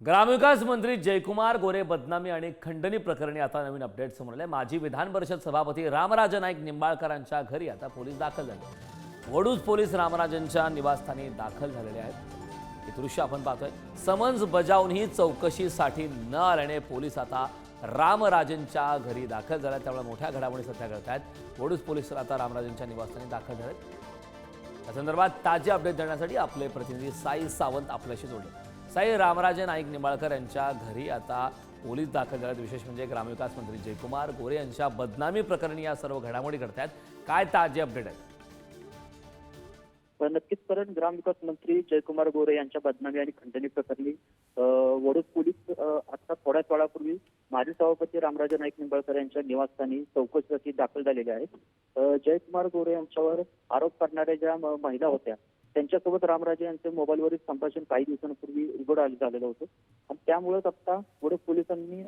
ग्रामविकास मंत्री जयकुमार गोरे बदनामी आणि खंडणी प्रकरणी आता नवीन अपडेट समोर आले। माजी विधान परिषद सभापती रामराज नाईक निंबाळकरांच्या घरी आता पोलीस दाखल झाले। वडूज पोलीस रामराजांच्या निवासस्थानी दाखल झालेले आहेत। हे दृश्य आपण पाहतोय। समन्स बजावूनही चौकशीसाठी न आल्याने पोलीस आता रामराजांच्या घरी दाखल झाले। त्यामुळे मोठ्या घडामोडी सध्या घडत आहेत। वडूज पोलीस आता रामराजांच्या निवासस्थानी दाखल झालेत। या संदर्भात ताजे अपडेट देण्यासाठी आपले प्रतिनिधी साई सावंत आपल्याशी जोडले। साई, रामराजे नाईक निंबाळकर यांच्या घरी आता पोलीस दाखल झालेत। विशेष म्हणजे ग्रामविकास मंत्री जयकुमार गोरे यांच्या बदनामी प्रकरणी या सर्व घडामोडी घडतात। काय ताजे अपडेट आहेत? नक्कीच कारण ग्रामविकास मंत्री जयकुमार गोरे यांच्या बदनामी आणि खंडणी प्रकरणी वडूज पोलीस आता थोड्याच वेळापूर्वी माजी सभापती रामराजे नाईक निंबाळकर यांच्या निवासस्थानी चौकशीसाठी दाखल झालेले आहेत। जयकुमार गोरे यांच्यावर आरोप करणाऱ्या ज्या महिला होत्या त्यांच्यासोबत रामराजे यांचे मोबाईलवरील संभाषण काही दिवसांपूर्वी उघड झालेलं होतं आणि त्यामुळेच आता वडूज पोलिसांनी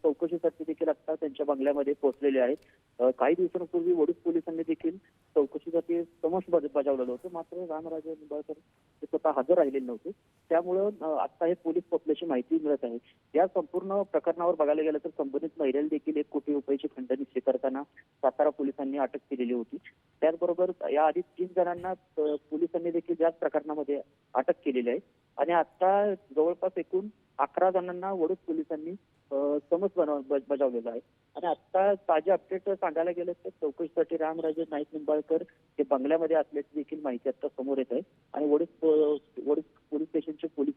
चौकशीसाठी देखील आता त्यांच्या बंगल्यामध्ये पोहोचलेले आहेत। काही दिवसांपूर्वी वडूज पोलिसांनी देखील चौकशीसाठी समन्स बजावलेलं होतं, मात्र रामराजे निंबाळकर हे स्वतः हजर राहिलेले नव्हते। त्यामुळं आता हे पोलीस पोहोचल्याची माहिती मिळत आहे। या संपूर्ण प्रकरणावर बघायला गेलं तर संबंधित महिलेला देखील 1 कोटी रुपयाची खंडणी स्वीकारताना सातारा पोलिसांनी अटक केलेली होती। त्याचबरोबर याआधी 3 जणांना पोलिसांनी देखील याच प्रकरणामध्ये अटक केलेली आहे आणि आता जवळपास एकूण 11 जणांना वडूज पोलिसांनी समन्स बजावलेला आहे। आणि आता ताजे अपडेट सांगायला गेलं तर चौकशीसाठी रामराजे नाईक निंबाळकर हे बंगल्यामध्ये असल्याची देखील माहिती आता समोर येत आहे आणि वडूज पोलीस स्टेशनचे पोलीस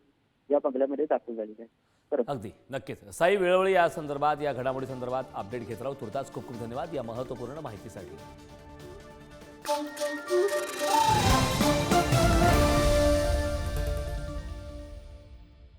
या बंगल्यामध्ये दाखल झालेले आहेत। अगदी नक्कीच साई, वेळोवेळी या संदर्भात या घडामोडी संदर्भात अपडेट घेत राहू। तुर्तास खूप खूप धन्यवाद या महत्त्वपूर्ण माहितीसाठी।